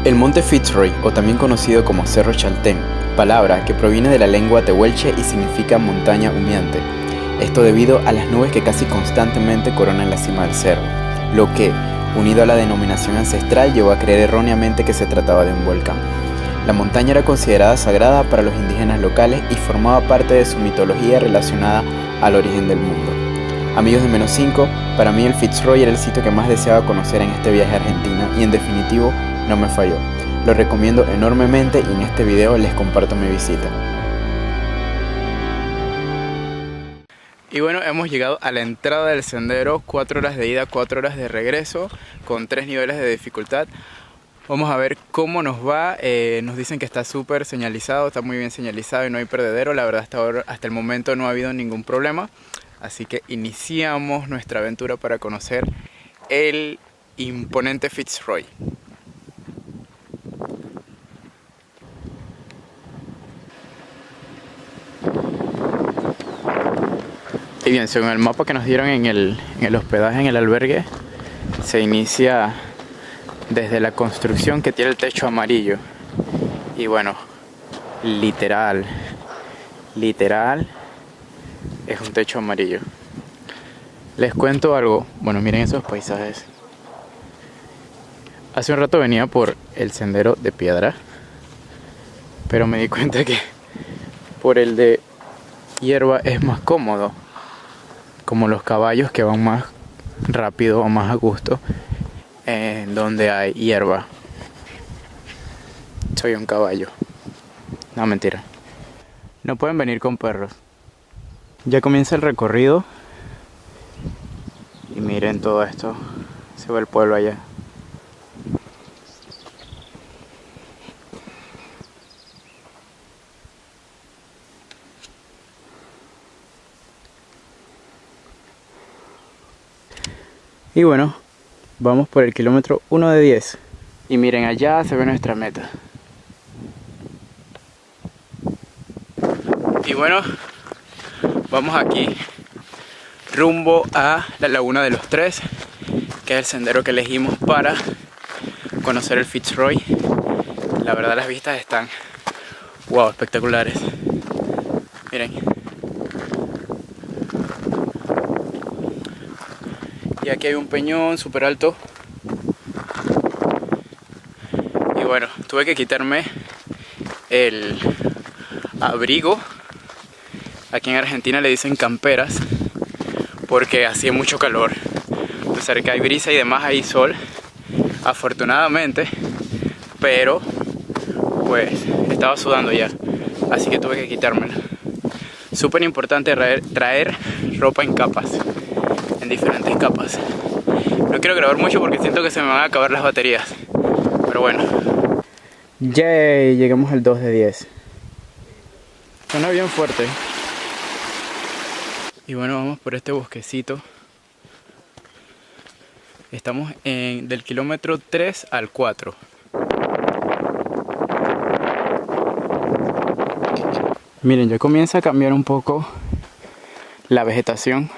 El monte Fitzroy, o también conocido como Cerro Chaltén, palabra que proviene de la lengua tehuelche y significa montaña humeante. Esto debido a las nubes que casi constantemente coronan la cima del cerro, lo que, unido a la denominación ancestral, llevó a creer erróneamente que se trataba de un volcán. La montaña era considerada sagrada para los indígenas locales y formaba parte de su mitología relacionada al origen del mundo. Amigos de Menos 5, para mí el Fitzroy era el sitio que más deseaba conocer en este viaje a Argentina y en definitivo no me falló. Lo recomiendo enormemente y en este video les comparto mi visita. Y bueno, hemos llegado a la entrada del sendero, 4 horas de ida, 4 horas de regreso, con 3 niveles de dificultad. Vamos a ver cómo nos va. Nos dicen que está súper señalizado, está muy bien señalizado y no hay perdedero. La verdad hasta el momento no ha habido ningún problema. Así que iniciamos nuestra aventura para conocer el imponente Fitzroy. Y bien, según el mapa que nos dieron en el hospedaje, en el albergue, se inicia desde la construcción que tiene el techo amarillo. Y bueno, literal es un techo amarillo. Les cuento algo. Bueno, miren esos paisajes. Hace un rato venía por el sendero de piedra, pero me di cuenta que por el de hierba es más cómodo, como los caballos que van más rápido o más a gusto donde hay hierba. Soy un caballo. No, mentira. No pueden venir con perros. Ya comienza el recorrido. Y miren todo esto. Se ve el pueblo allá. Y bueno, vamos por el kilómetro 1 de 10. Y miren, allá se ve nuestra meta. Y bueno, vamos aquí rumbo a la Laguna de los Tres, que es el sendero que elegimos para conocer el Fitzroy. La verdad las vistas están wow, espectaculares. Miren. Y aquí hay un peñón súper alto. Y bueno, tuve que quitarme el abrigo. Aquí en Argentina le dicen camperas, porque hacía mucho calor. A pesar de que hay brisa y demás, hay sol, afortunadamente, pero pues estaba sudando ya, así que tuve que quitármela. Súper importante traer ropa en capas, en diferentes capas. No quiero grabar mucho porque siento que se me van a acabar las baterías, pero bueno. Yay, llegamos al 2 de 10. Suena bien fuerte. Y bueno, vamos por este bosquecito. Estamos del kilómetro 3 al 4. Miren, ya comienza a cambiar un poco la vegetación.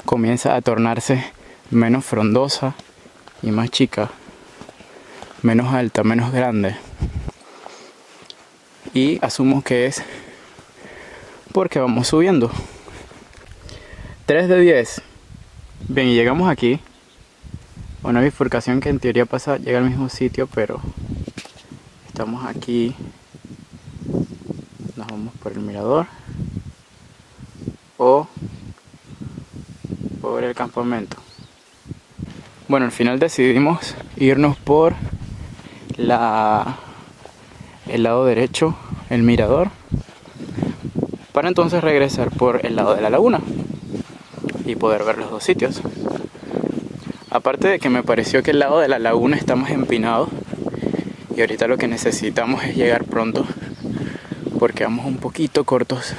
Comienza a tornarse menos frondosa y más chica. Menos alta, menos grande. Y asumo que es porque vamos subiendo. 3 de 10. Bien, y llegamos aquí. Una bifurcación que en teoría llega al mismo sitio, pero estamos aquí. Nos vamos por el mirador o por el campamento. Bueno, al final decidimos irnos por el lado derecho, el mirador, para entonces regresar por el lado de la laguna y poder ver los dos sitios. Aparte de que me pareció que el lado de la laguna está más empinado y ahorita lo que necesitamos es llegar pronto porque vamos un poquito cortos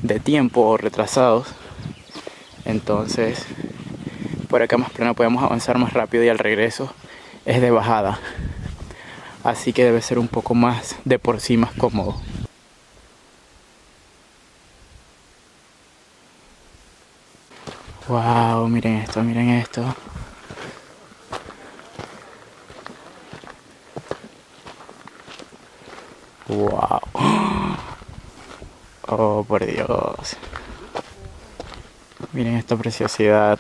de tiempo o retrasados. Entonces por acá más plano podemos avanzar más rápido y al regreso es de bajada, así que debe ser un poco más de por sí más cómodo. Wow, miren esto, miren esto. Wow. Oh, por Dios. Miren esta preciosidad.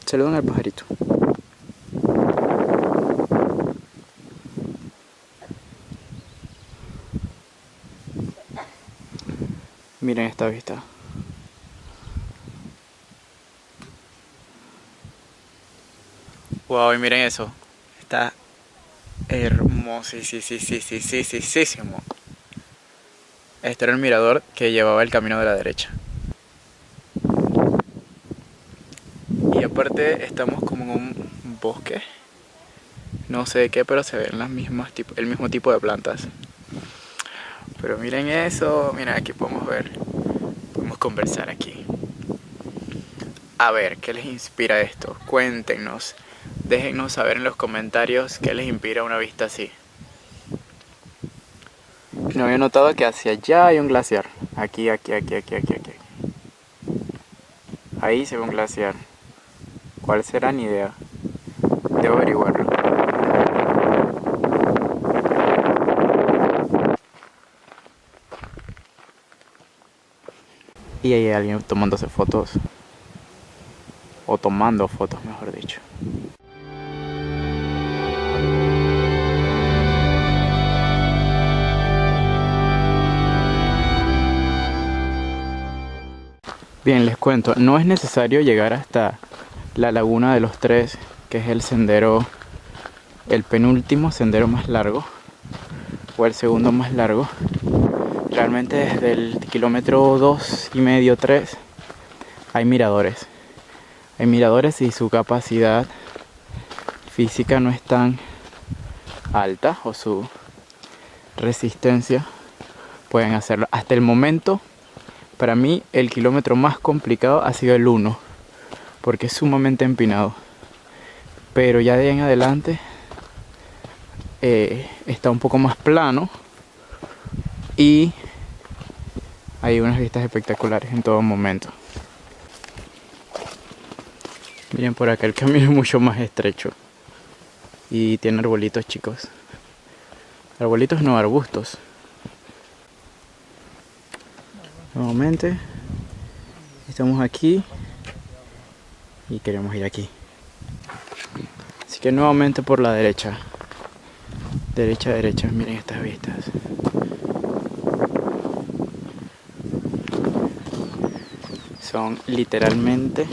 Saluden al pajarito. Miren esta vista. Wow, y miren eso. Está hermosísimo. Este era el mirador que llevaba el camino de la derecha. Y aparte estamos como en un bosque. No sé de qué, pero se ven el mismo tipo de plantas. Pero miren eso, miren aquí podemos ver. Podemos conversar aquí. A ver, ¿qué les inspira esto? Cuéntenos. Déjennos saber en los comentarios qué les inspira una vista así. No había notado que hacia allá hay un glaciar. Aquí. Ahí se ve un glaciar. ¿Cuál será? Ni idea. Debo averiguarlo. Y ahí hay alguien tomándose fotos. O tomando fotos, mejor dicho. Bien, les cuento, no es necesario llegar hasta la Laguna de los Tres, que es el sendero, el penúltimo sendero más largo, o el segundo más largo. Realmente desde el kilómetro 2,5, 3, hay miradores. Hay miradores y su capacidad física no es tan alta, o su resistencia, pueden hacerlo. Hasta el momento, para mí, el kilómetro más complicado ha sido el 1, porque es sumamente empinado. Pero ya de ahí en adelante está un poco más plano y hay unas vistas espectaculares en todo momento. Miren, por acá el camino es mucho más estrecho y tiene arbolitos, chicos. Arbolitos no, arbustos. Nuevamente estamos aquí y queremos ir aquí. Así que nuevamente por la derecha. Derecha, miren estas vistas. Son literalmente,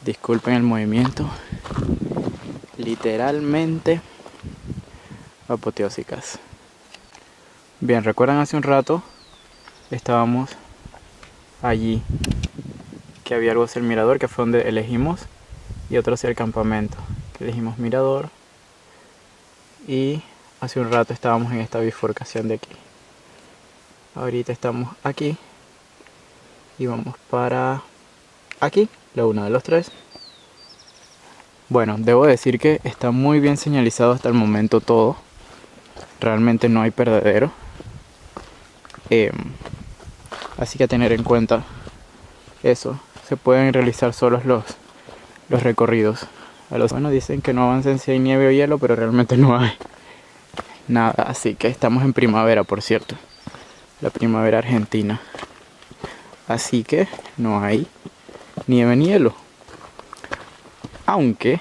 disculpen el movimiento, literalmente apoteósicas. Bien, ¿recuerdan hace un rato? Estábamos allí, que había algo hacia el mirador, que fue donde elegimos, y otro hacia el campamento, que elegimos mirador, y hace un rato estábamos en esta bifurcación de aquí. Ahorita estamos aquí y vamos para aquí, Laguna de los Tres. Bueno, debo decir que está muy bien señalizado hasta el momento todo. Realmente no hay perdedero. Así que a tener en cuenta eso. Se pueden realizar solos los recorridos. Bueno, dicen que no avancen si hay nieve o hielo, pero realmente no hay nada. Así que estamos en primavera, por cierto. La primavera argentina. Así que no hay nieve ni hielo. Aunque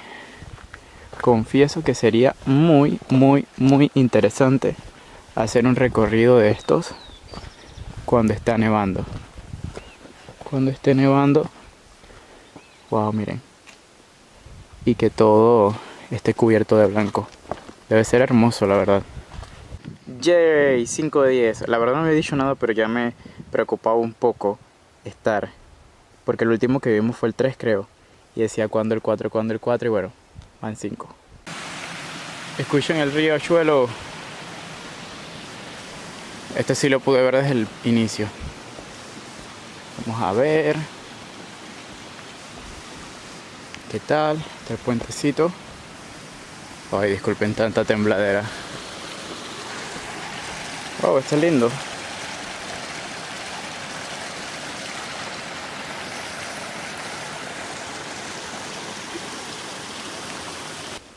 confieso que sería muy interesante hacer un recorrido de estos cuando está nevando. Cuando esté nevando, wow, miren. Y que todo esté cubierto de blanco. Debe ser hermoso, la verdad. Yay, 5 de 10. La verdad no había dicho nada, pero ya me preocupaba un poco estar. Porque el último que vimos fue el 3, creo. Y decía cuándo el 4, y bueno, van 5. Escuchen el riachuelo. Este sí lo pude ver desde el inicio. Vamos a ver qué tal. Está el puentecito. Ay, disculpen tanta tembladera. Wow, está lindo.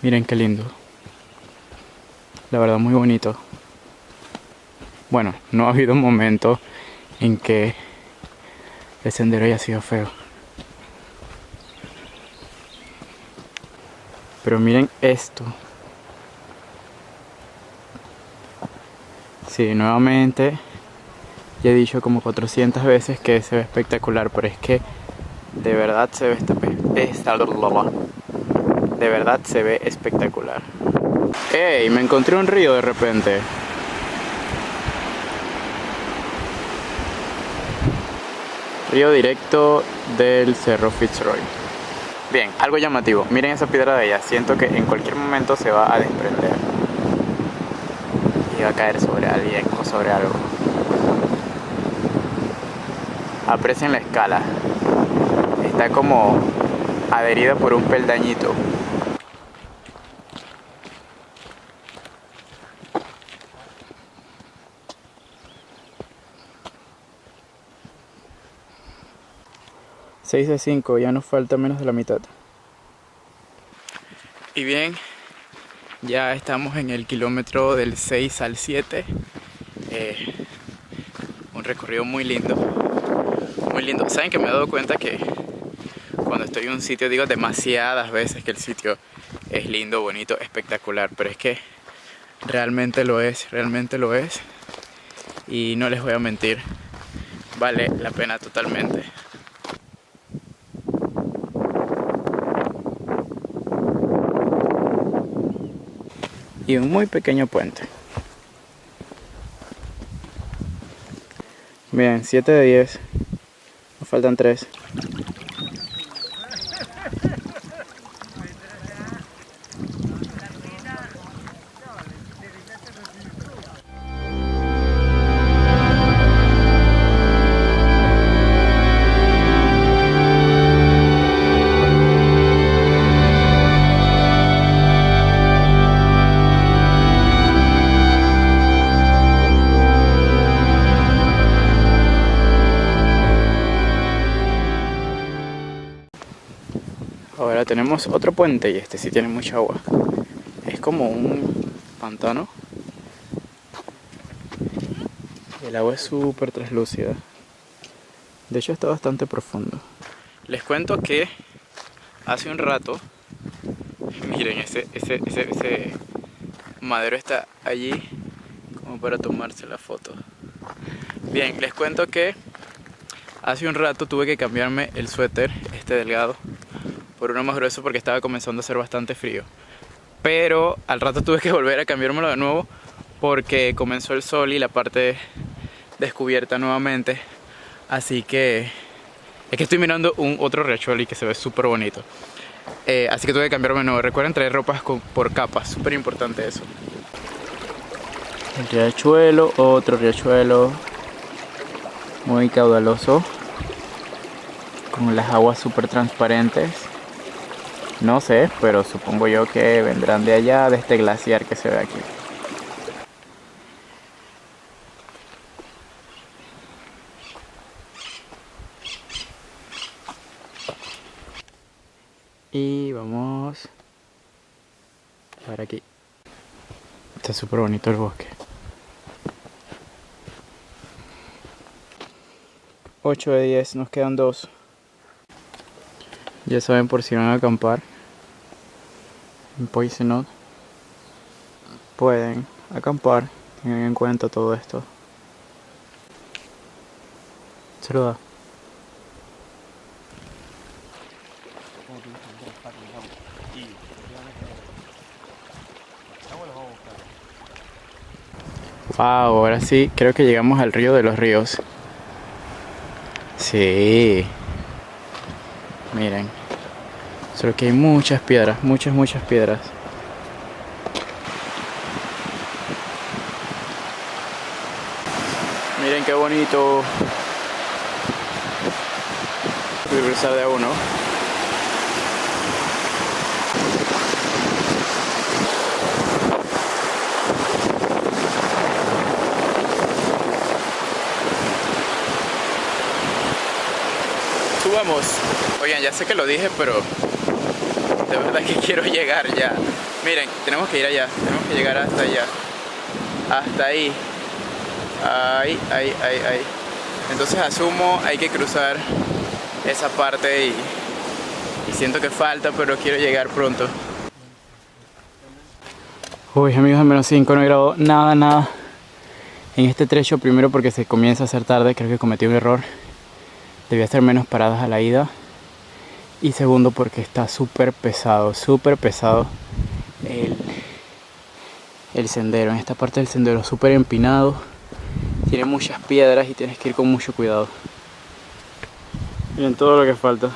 Miren qué lindo. La verdad muy bonito. Bueno, no ha habido un momento en que el sendero haya sido feo. Pero miren esto. Sí, nuevamente ya he dicho como 400 veces que se ve espectacular, pero es que de verdad se ve de verdad se ve espectacular. ¡Ey! Me encontré un río de repente. Río directo del Cerro Fitzroy. Bien, algo llamativo. Miren esa piedra de allá. Siento que en cualquier momento se va a desprender y va a caer sobre alguien o sobre algo. Aprecien la escala. Está como adherida por un peldañito. Seis de 5, ya nos falta menos de la mitad. Y bien, ya estamos en el kilómetro del 6 al 7. Un recorrido muy lindo. Muy lindo. ¿Saben que me he dado cuenta que cuando estoy en un sitio digo demasiadas veces que el sitio es lindo, bonito, espectacular? Pero es que realmente lo es, y no les voy a mentir, vale la pena totalmente. Y un muy pequeño puente. Bien, 7 de 10. Nos faltan 3. Ahora tenemos otro puente y este sí tiene mucha agua. Es como un pantano. El agua es súper translúcida. De hecho está bastante profundo. Les cuento que hace un rato, miren, ese madero está allí como para tomarse la foto. Bien, les cuento que hace un rato tuve que cambiarme el suéter, este delgado, por uno más grueso porque estaba comenzando a hacer bastante frío. Pero al rato tuve que volver a cambiármelo de nuevo porque comenzó el sol y la parte descubierta nuevamente. Así que es que estoy mirando otro riachuelo y que se ve súper bonito. Así que tuve que cambiarme de nuevo. Recuerden traer ropas por capas, súper importante eso. El riachuelo, otro riachuelo muy caudaloso, con las aguas súper transparentes. No sé, pero supongo yo que vendrán de allá, de este glaciar que se ve aquí. Y vamos para aquí. Está súper bonito el bosque. 8 de 10, nos quedan 2. Ya saben, por si van a acampar en Poisenot, pueden acampar, tengan en cuenta todo esto. Saluda. Wow, ahora sí, creo que llegamos al río de los ríos. Sí. Miren. Solo que hay muchas piedras, muchas piedras. Miren qué bonito. Voy a cruzar de a uno. Subamos. Oigan, ya sé que lo dije, pero de verdad que quiero llegar ya. Miren, tenemos que ir allá, tenemos que llegar hasta allá. Hasta ahí. Ahí. Entonces asumo, hay que cruzar esa parte y siento que falta, pero quiero llegar pronto. Uy, amigos, de -5 no he grabado nada en este trecho. Primero porque se comienza a hacer tarde, creo que cometí un error. Debía hacer menos paradas a la ida. Y segundo porque está súper pesado el sendero. En esta parte del sendero súper empinado. Tiene muchas piedras y tienes que ir con mucho cuidado. Miren todo lo que falta.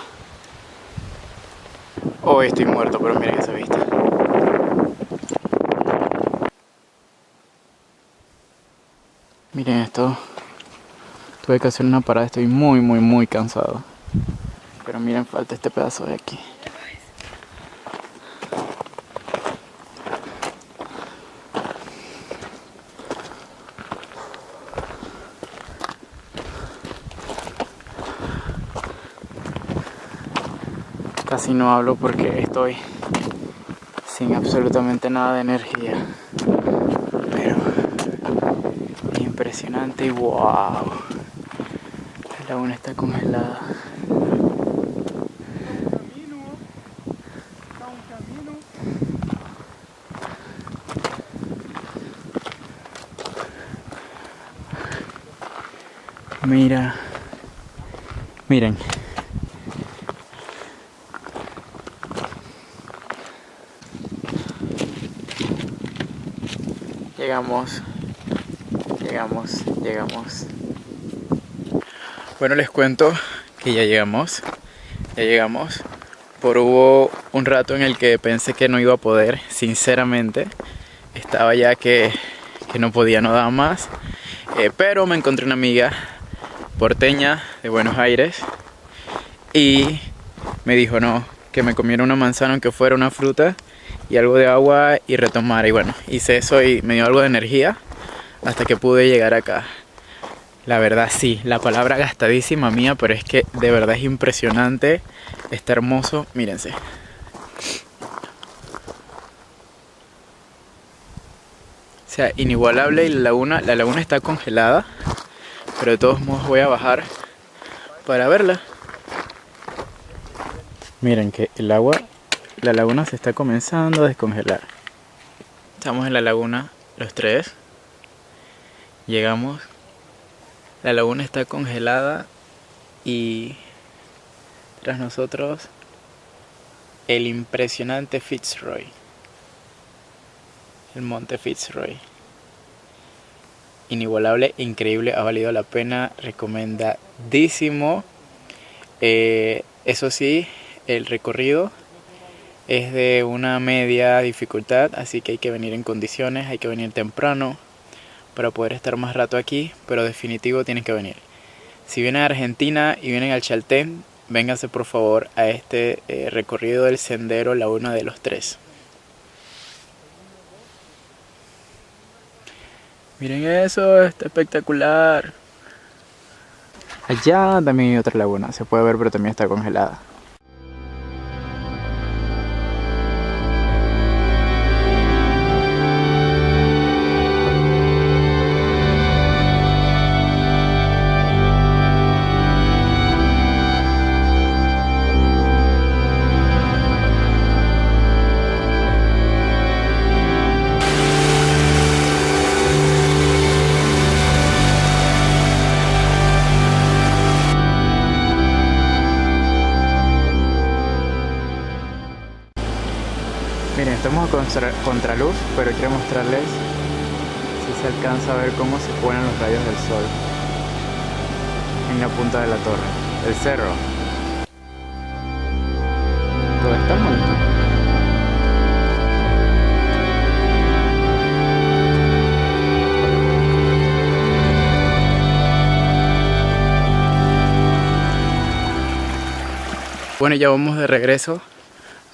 Hoy estoy muerto, pero miren esa vista. Miren esto. Tuve que hacer una parada, estoy muy cansado. Pero miren, falta este pedazo de aquí. Casi no hablo porque estoy sin absolutamente nada de energía. Pero es impresionante y wow. La laguna está congelada. Miren. Llegamos. Bueno, les cuento que ya llegamos. Hubo un rato en el que pensé que no iba a poder, sinceramente. Estaba ya que no podía, no daba más. Pero me encontré una amiga porteña de Buenos Aires y me dijo que me comiera una manzana aunque fuera una fruta y algo de agua y retomar. Y bueno, hice eso y me dio algo de energía hasta que pude llegar acá. La verdad sí, la palabra gastadísima mía, pero es que de verdad es impresionante, está hermoso, mírense. O sea, inigualable. Y la laguna está congelada, pero de todos modos voy a bajar para verla. Miren que la laguna se está comenzando a descongelar. Estamos en la laguna los tres. Llegamos. La laguna está congelada y tras nosotros el impresionante Fitzroy. El monte Fitzroy. Inigualable, increíble, ha valido la pena, recomendadísimo. Eso sí, el recorrido es de una media dificultad, así que hay que venir en condiciones, hay que venir temprano para poder estar más rato aquí, pero definitivo tienen que venir. Si vienen a Argentina y vienen al Chaltén, vénganse por favor a este recorrido del sendero Laguna de los Tres. Miren eso, está espectacular. Allá también hay otra laguna, se puede ver pero también está congelada. Miren, estamos a contraluz, pero quiero mostrarles si se alcanza a ver cómo se ponen los rayos del sol en la punta de la torre, el cerro. Todo está bonito. Bueno, ya vamos de regreso,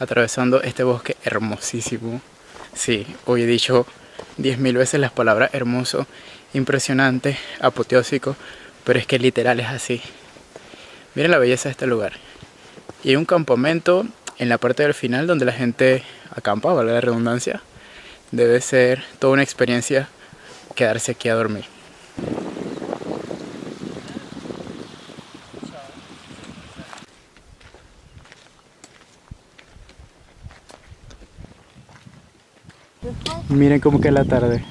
atravesando este bosque hermosísimo. Sí, hoy he dicho 10.000 veces las palabras hermoso, impresionante, apoteósico, pero es que literal es así. Miren la belleza de este lugar. Y hay un campamento en la parte del final donde la gente acampa, valga la redundancia. Debe ser toda una experiencia quedarse aquí a dormir. Miren cómo queda la tarde.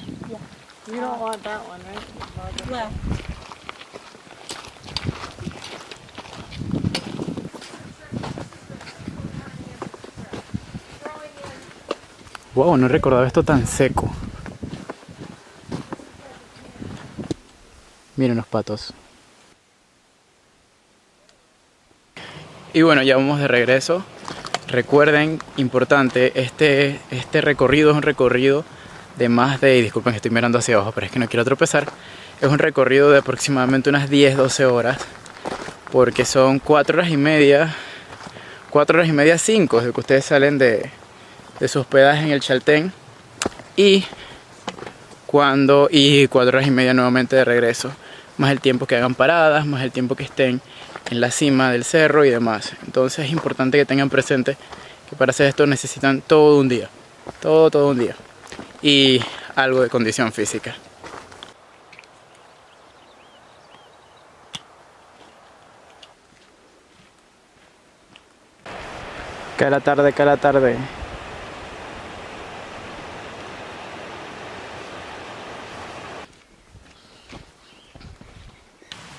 You don't want that one, right? Yeah. Wow, no recordaba esto tan seco. Miren los patos. Y bueno, ya vamos de regreso. Recuerden, importante, este recorrido es un recorrido de más de, disculpen que estoy mirando hacia abajo, pero es que no quiero tropezar. Es un recorrido de aproximadamente unas 10-12 horas, porque son 4 horas y media, 5, de que ustedes salen de su hospedaje en el Chaltén y 4 horas y media nuevamente de regreso, más el tiempo que hagan paradas, más el tiempo que estén en la cima del cerro y demás. Entonces es importante que tengan presente que para hacer esto necesitan todo un día, todo un día y algo de condición física. Cae la tarde.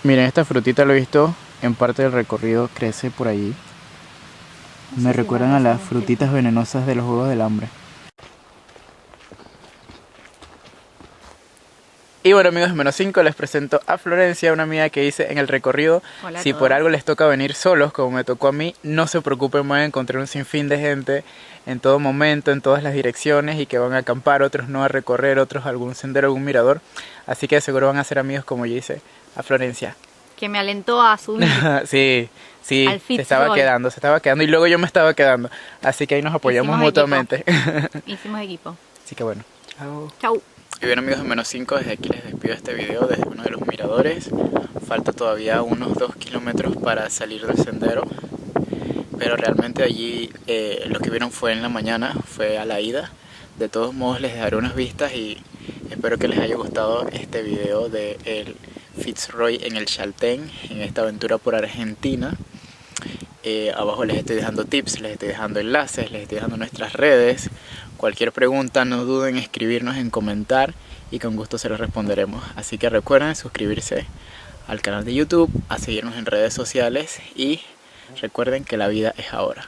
Miren, esta frutita lo he visto en parte del recorrido, crece por allí. Me recuerdan a las frutitas venenosas de los Juegos del Hambre. Y bueno, amigos de Menos 5, les presento a Florencia, una amiga que hice en el recorrido. Hola a si todos. por algo les toca venir solos, como me tocó a mí, no se preocupen, van a encontrar un sinfín de gente en todo momento, en todas las direcciones, y que van a acampar, otros no a recorrer, otros a algún sendero, algún mirador. Así que seguro van a ser amigos como yo hice a Florencia. Que me alentó a subir. Sí, Al se estaba quedando y luego yo me estaba quedando. Así que ahí nos apoyamos Hicimos mutuamente. Hicimos equipo. Así que bueno, chao. Chau. Y bien, amigos de Menos 5, desde aquí les despido este video desde uno de los miradores. Falta todavía unos 2 kilómetros para salir del sendero, pero realmente allí lo que vieron fue en la mañana, fue a la ida. De todos modos les dejaré unas vistas y espero que les haya gustado este video de el Fitzroy en el Chaltén, en esta aventura por Argentina. Abajo les estoy dejando tips, les estoy dejando enlaces, les estoy dejando nuestras redes. Cualquier pregunta no duden en escribirnos, en comentar, y con gusto se los responderemos. Así que recuerden suscribirse al canal de YouTube, a seguirnos en redes sociales y recuerden que la vida es ahora.